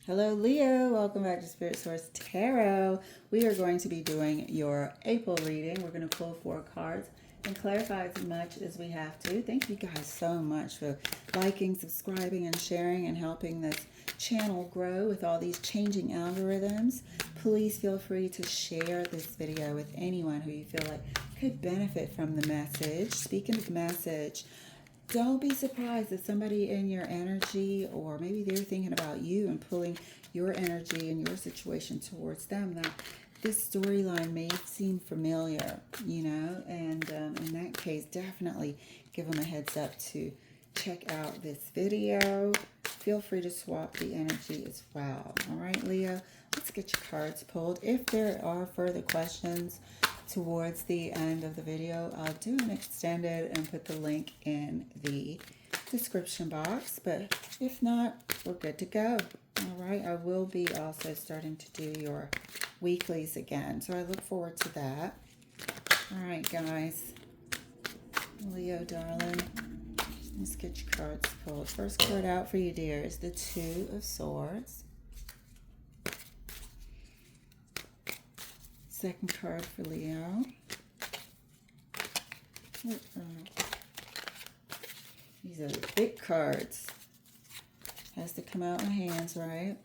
Hello, Leo. Welcome back to Spirit Source Tarot. We are going to be doing your April reading. We're going to pull 4 cards and clarify as much as we have to. Thank you guys so much for liking, subscribing, and sharing and helping this channel grow with all these changing algorithms. Please feel free to share this video with anyone who you feel like could benefit from the message. Speaking of message, don't be surprised if somebody in your energy, or maybe they're thinking about you and pulling your energy and your situation towards them, that this storyline may seem familiar, and in that case, definitely give them a heads up to check out this video. Feel free to swap the energy as well. All right, Leo, let's get your cards pulled. If there are further questions towards the end of the video, I'll do an extended and put the link in the description box, but if not, we're good to go. All right, I will be also starting to do your weeklies again, so I look forward to that. All right, guys, Leo darling, let's get your cards pulled. First card out for you, dear, is the Two of Swords. Second card for Leo. These are the big cards. Has to come out in my hands, right?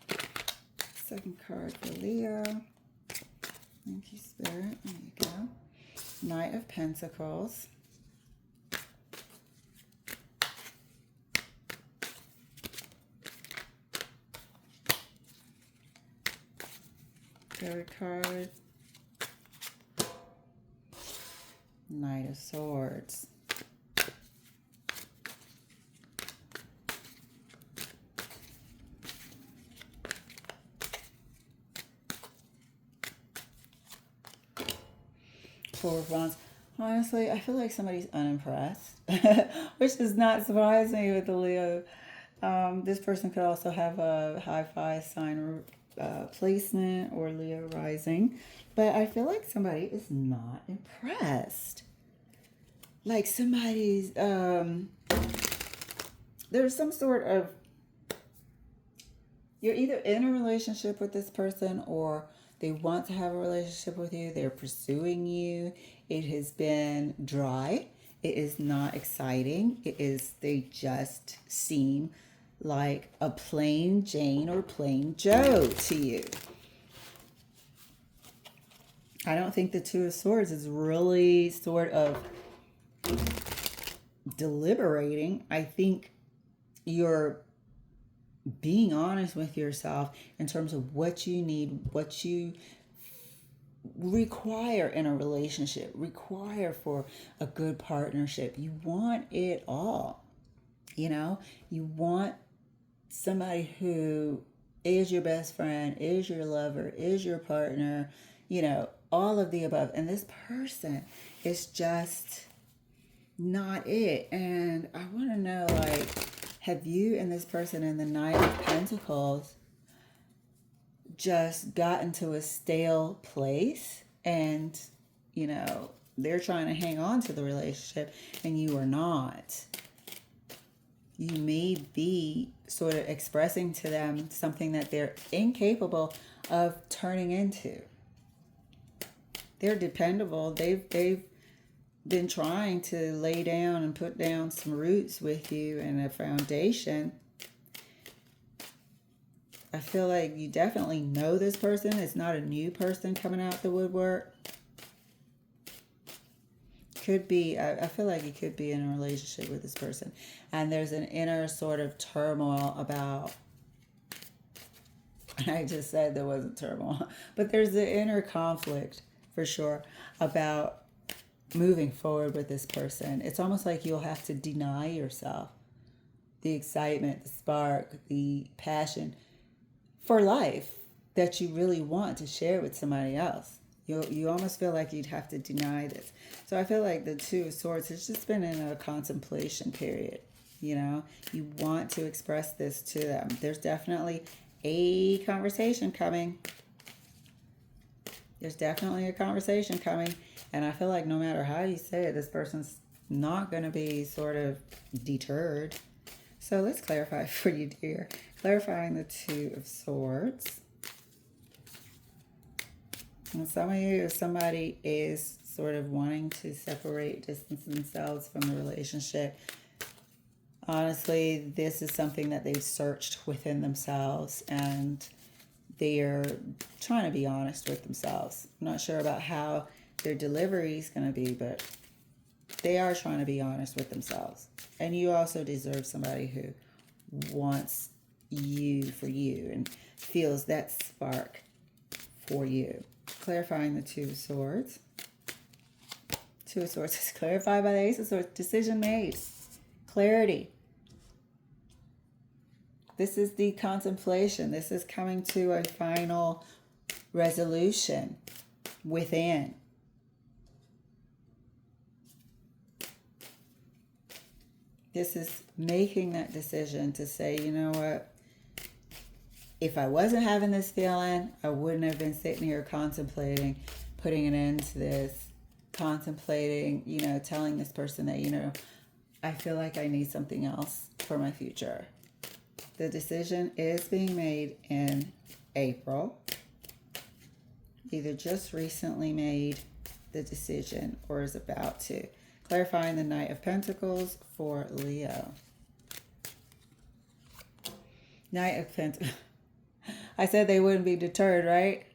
Second card for Leo. Thank you, Spirit. There you go. Knight of Pentacles. Third card. Knight of Swords. Four of Wands. Honestly, I feel like somebody's unimpressed, which does not surprise me with the Leo. This person could also have a high-five sign placement or Leo rising, but I feel like somebody is not impressed. Like somebody's there's some sort of, you're either in a relationship with this person or they want to have a relationship with you. They're pursuing you. It has been dry. It is not exciting. They just seem like a plain Jane or plain Joe to you. I don't think the Two of Swords is really sort of deliberating. I think you're being honest with yourself in terms of what you need, what you require in a relationship, require for a good partnership. You want it all. You want somebody who is your best friend, is your lover, is your partner, all of the above. And this person is just not it. And I want to know, have you and this person in the Knight of Pentacles just gotten to a stale place and, they're trying to hang on to the relationship and you are not? You may be sort of expressing to them something that they're incapable of turning into. They're dependable. They've been trying to lay down and put down some roots with you and a foundation. I feel like you definitely know this person. It's not a new person coming out the woodwork. Could be, I feel like you could be in a relationship with this person. And there's an inner sort of turmoil about, I just said there wasn't turmoil, but there's the inner conflict for sure about moving forward with this person. It's almost like you'll have to deny yourself the excitement, the spark, the passion for life that you really want to share with somebody else. You almost feel like you'd have to deny this. So I feel like the Two of Swords has just been in a contemplation period. You want to express this to them. There's definitely a conversation coming. There's definitely a conversation coming. And I feel like no matter how you say it, this person's not going to be sort of deterred. So let's clarify for you, dear. Clarifying the Two of Swords. And some of you, if somebody is sort of wanting to separate, distance themselves from the relationship, honestly, this is something that they've searched within themselves, and they're trying to be honest with themselves. I'm not sure about how their delivery is going to be, but they are trying to be honest with themselves. And you also deserve somebody who wants you for you and feels that spark for you. Clarifying the Two of Swords. Two of Swords is clarified by the Ace of Swords. Decision made. Clarity. This is the contemplation. This is coming to a final resolution within. This is making that decision to say, you know what? If I wasn't having this feeling, I wouldn't have been sitting here contemplating, putting an end to this, contemplating, telling this person that, I feel like I need something else for my future. The decision is being made in April. Either just recently made the decision or is about to. Clarifying the Knight of Pentacles for Leo. Knight of Pentacles. I said they wouldn't be deterred, right?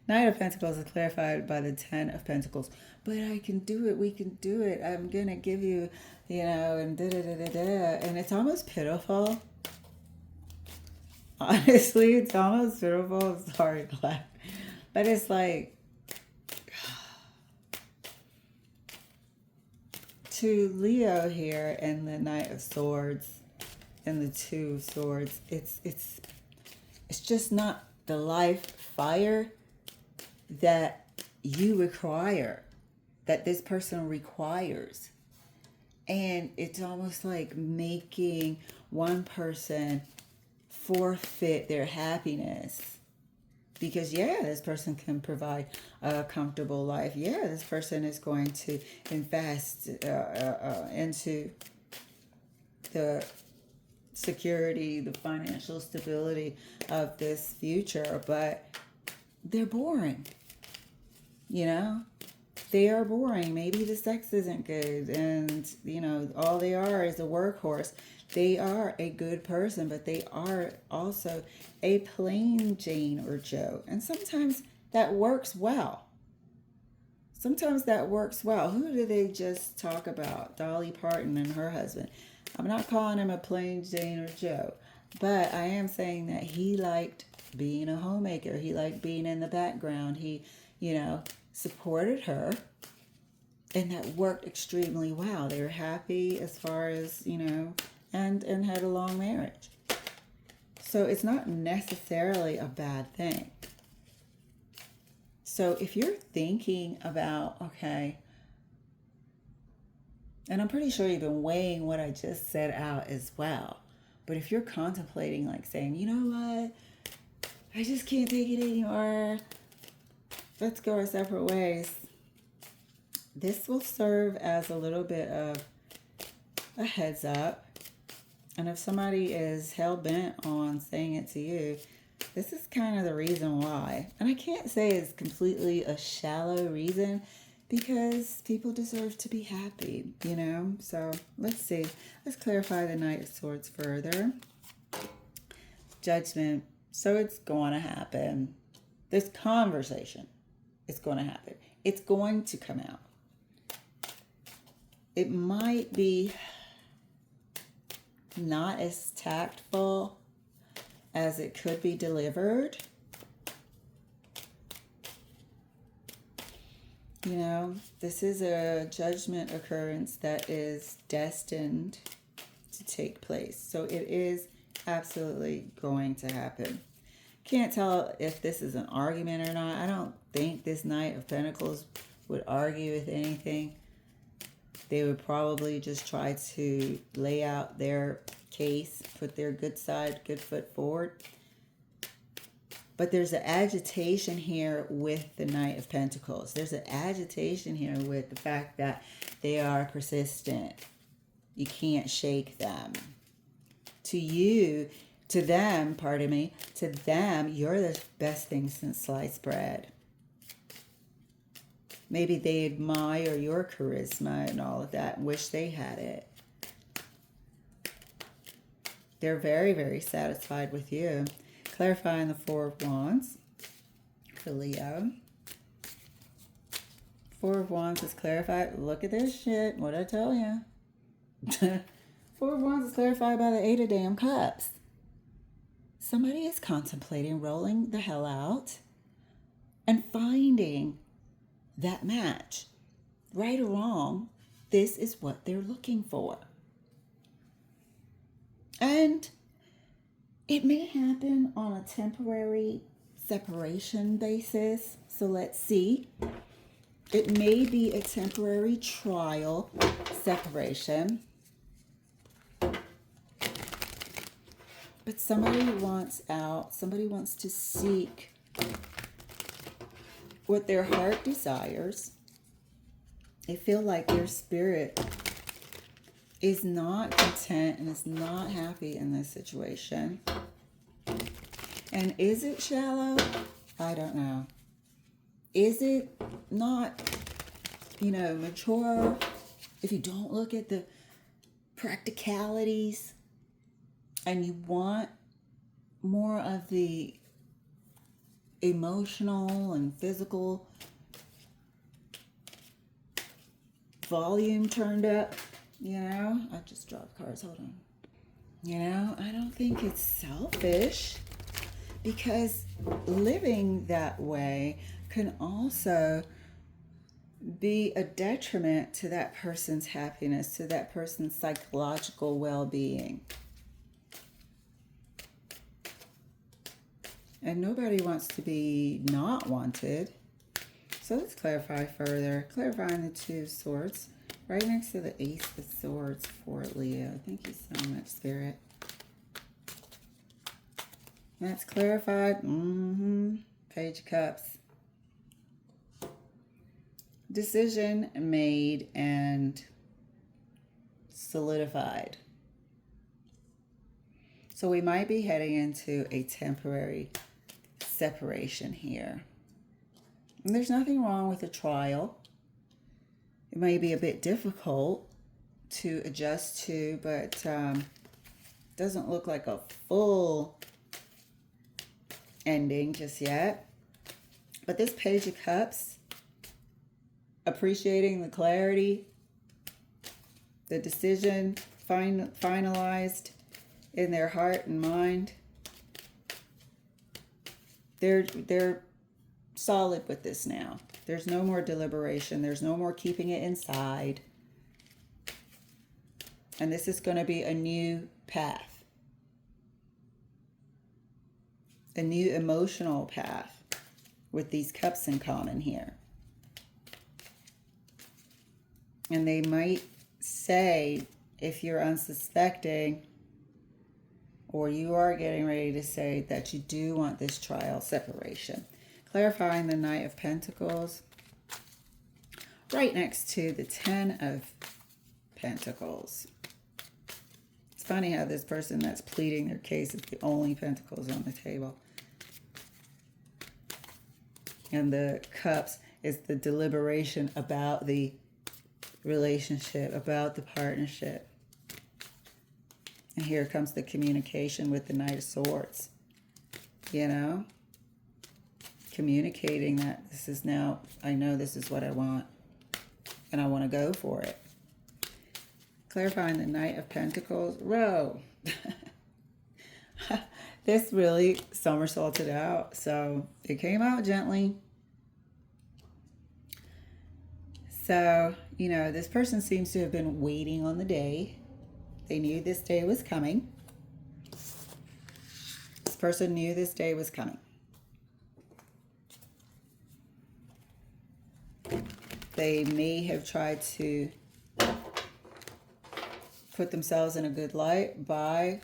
Knight of Pentacles is clarified by the Ten of Pentacles. But I can do it. We can do it. I'm going to give you, and da-da-da-da-da. And it's almost pitiful. Honestly, it's almost pitiful. I'm sorry to laugh. But it's like, to Leo here and the Knight of Swords and the Two of Swords, it's just not the life fire that you require, that this person requires. And it's almost like making one person forfeit their happiness. Because, this person can provide a comfortable life. This person is going to invest into the security, the financial stability of this future. But they're boring. They are boring. Maybe the sex isn't good. And, all they are is a workhorse. They are a good person, but they are also a plain Jane or Joe. And sometimes that works well. Who do they just talk about? Dolly Parton and her husband. I'm not calling him a plain Jane or Joe, but I am saying that he liked being a homemaker. He liked being in the background. He, supported her. And that worked extremely well. They were happy as far as, and had a long marriage. So it's not necessarily a bad thing. So if you're thinking about, okay, and I'm pretty sure you've been weighing what I just said out as well. But if you're contemplating, like saying, you know what, I just can't take it anymore. Let's go our separate ways. This will serve as a little bit of a heads up. And if somebody is hell-bent on saying it to you, this is kind of the reason why. And I can't say it's completely a shallow reason, because people deserve to be happy, So let's see. Let's clarify the Knight of Swords further. Judgment. So it's going to happen. This conversation is going to happen. It's going to come out. It might be not as tactful as it could be delivered. This is a judgment occurrence that is destined to take place. So it is absolutely going to happen. Can't tell if this is an argument or not. I don't think this Knight of Pentacles would argue with anything. They would probably just try to lay out their case, put their good foot forward. But there's an agitation here with the Knight of Pentacles. There's an agitation here with the fact that they are persistent. You can't shake them. To you, to them, pardon me, to them, you're the best thing since sliced bread. Maybe they admire your charisma and all of that and wish they had it. They're very, very satisfied with you. Clarifying the Four of Wands for Leo. Four of Wands is clarified. Look at this shit. What'd I tell you? Four of Wands is clarified by the Eight of damn Cups. Somebody is contemplating rolling the hell out and finding that match. Right or wrong, this is what they're looking for. And it may happen on a temporary separation basis. So let's see. It may be a temporary trial separation. But somebody wants out. Somebody wants to seek what their heart desires. They feel like their spirit is not content and is not happy in this situation. And is it shallow? I don't know. Is it not, mature? If you don't look at the practicalities and you want more of the emotional and physical volume turned up, I just dropped cards, hold on. I don't think it's selfish, because living that way can also be a detriment to that person's happiness, to that person's psychological well-being. And nobody wants to be not wanted. So let's clarify further. Clarifying the Two of Swords right next to the Ace of Swords for Leo. Thank you so much, Spirit. That's clarified. Page of Cups. Decision made and solidified. So we might be heading into a temporary separation here. And there's nothing wrong with a trial. It may be a bit difficult to adjust to, but doesn't look like a full ending just yet. But this Page of Cups, appreciating the clarity, the decision finalized in their heart and mind. They're solid with this now. There's no more deliberation. There's no more keeping it inside. And this is going to be a new path. A new emotional path with these cups in common here. And they might say, if you're unsuspecting, or you are getting ready to say that you do want this trial separation. Clarifying the Knight of Pentacles right next to the Ten of Pentacles. It's funny how this person that's pleading their case is the only Pentacles on the table. And the Cups is the deliberation about the relationship, about the partnership. And here comes the communication with the Knight of Swords. Communicating that this is now, I know this is what I want, and I want to go for it. Clarifying the Knight of Pentacles. Whoa. This really somersaulted out, so it came out gently. So, this person seems to have been waiting on the day. They knew this day was coming. This person knew this day was coming. They may have tried to put themselves in a good light by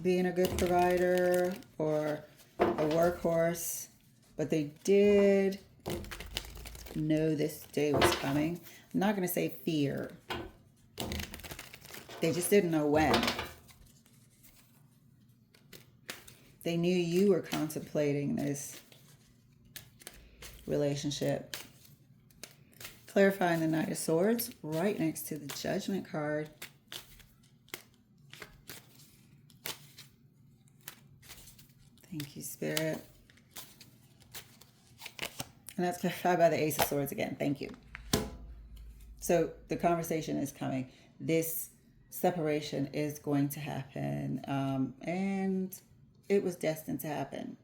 being a good provider or a workhorse, but they did know this day was coming. I'm not going to say fear. They just didn't know when. They knew you were contemplating this relationship. Clarifying the Knight of Swords right next to the Judgment card. Thank you, Spirit. And that's clarified by the Ace of Swords again. Thank you. So the conversation is coming. This separation is going to happen. And it was destined to happen.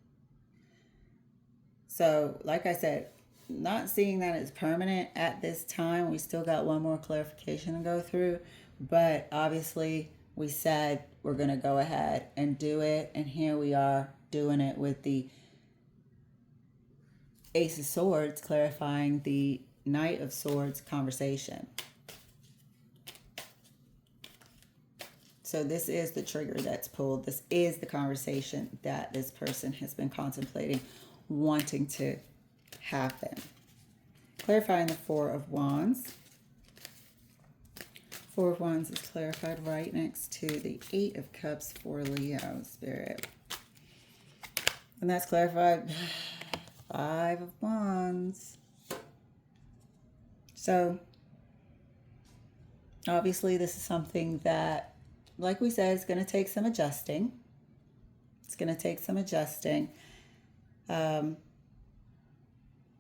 So, like I said, not seeing that it's permanent at this time. We still got one more clarification to go through. But obviously, we said we're going to go ahead and do it. And here we are doing it with the Ace of Swords, clarifying the Knight of Swords conversation. So this is the trigger that's pulled. This is the conversation that this person has been contemplating, wanting to happen. Clarifying the Four of Wands. Four of Wands is clarified right next to the Eight of Cups for Leo, Spirit. And that's clarified Five of Wands. So, obviously this is something that, like we said, it's going to take some adjusting. It's going to take some adjusting.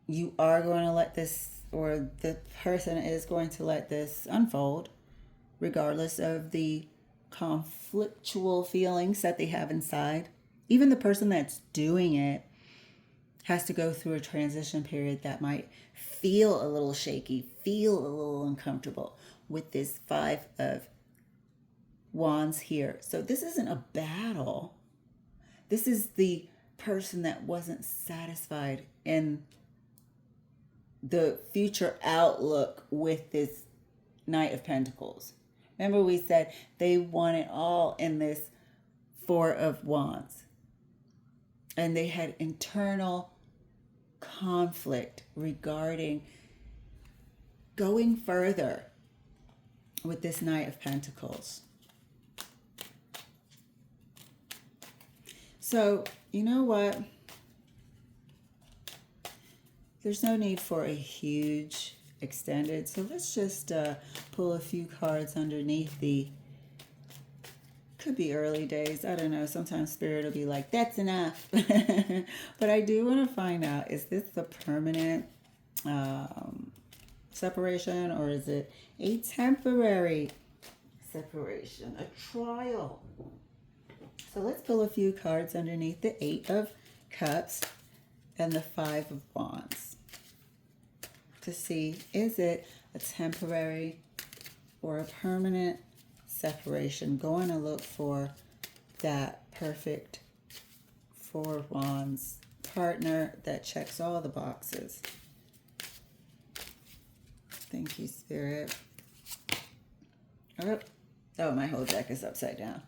You are going to let this, or the person is going to let this unfold, regardless of the conflictual feelings that they have inside. Even the person that's doing it has to go through a transition period that might feel a little shaky, feel a little uncomfortable with this Five of Wands here. So this isn't a battle. This is the person that wasn't satisfied in the future outlook with this Knight of Pentacles. Remember we said they want it all in this Four of Wands. And they had internal conflict regarding going further with this Knight of Pentacles. So, you know what? There's no need for a huge extended. So let's just pull a few cards underneath the, could be early days. I don't know. Sometimes Spirit will be like, that's enough. But I do want to find out, is this the permanent separation, or is it a temporary separation, a trial? So let's pull a few cards underneath the Eight of Cups and the Five of Wands to see, is it a temporary or a permanent separation? Going to look for that perfect Four of Wands partner that checks all the boxes. Thank you, Spirit. Oh, my whole deck is upside down.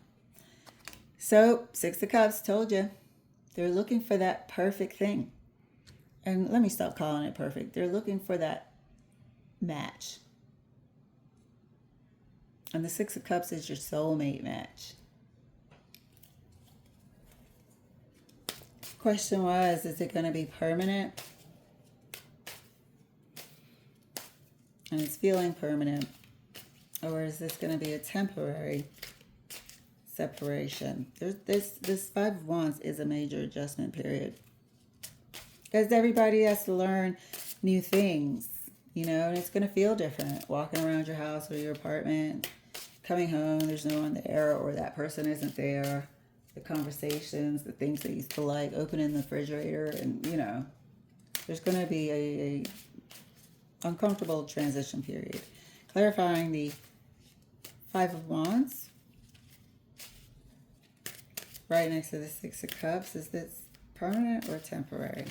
So, Six of Cups, told you. They're looking for that perfect thing. And let me stop calling it perfect. They're looking for that match. And the Six of Cups is your soulmate match. Question was, is it going to be permanent? And it's feeling permanent. Or is this going to be a temporary separation? This Five of Wands is a major adjustment period. Because everybody has to learn new things, you know, and it's going to feel different. Walking around your house or your apartment, coming home, there's no one there, or that person isn't there. The conversations, the things they used to like, opening the refrigerator, and, you know, there's going to be a uncomfortable transition period. Clarifying the Five of Wands right next to the Six of Cups. Is this permanent or temporary?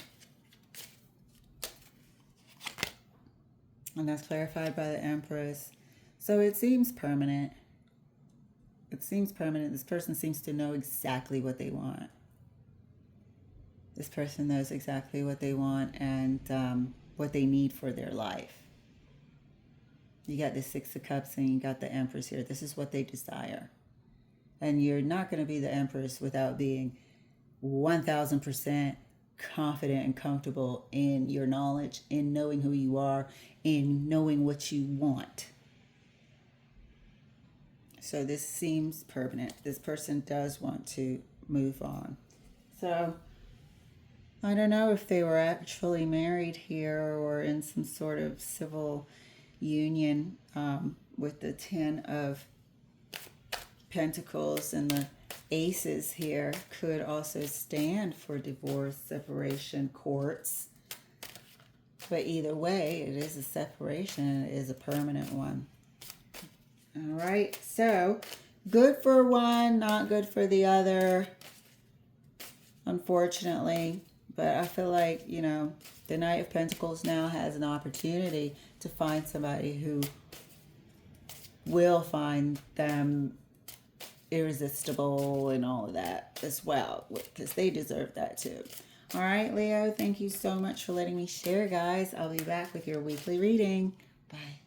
And that's clarified by the Empress. So it seems permanent. It seems permanent. This person seems to know exactly what they want. This person knows exactly what they want and what they need for their life. You got the Six of Cups and you got the Empress here. This is what they desire. And you're not going to be the Empress without being 1000% confident and comfortable in your knowledge, in knowing who you are, in knowing what you want. So this seems permanent. This person does want to move on. So I don't know if they were actually married here or in some sort of civil union, with the 10 of Pentacles and the aces here could also stand for divorce, separation, courts. But either way, it is a separation and it is a permanent one. All right, so good for one, not good for the other, unfortunately. But I feel like, you know, the Knight of Pentacles now has an opportunity to find somebody who will find them irresistible and all of that as well, because they deserve that too. All right, Leo, thank you so much for letting me share, guys. I'll be back with your weekly reading. Bye.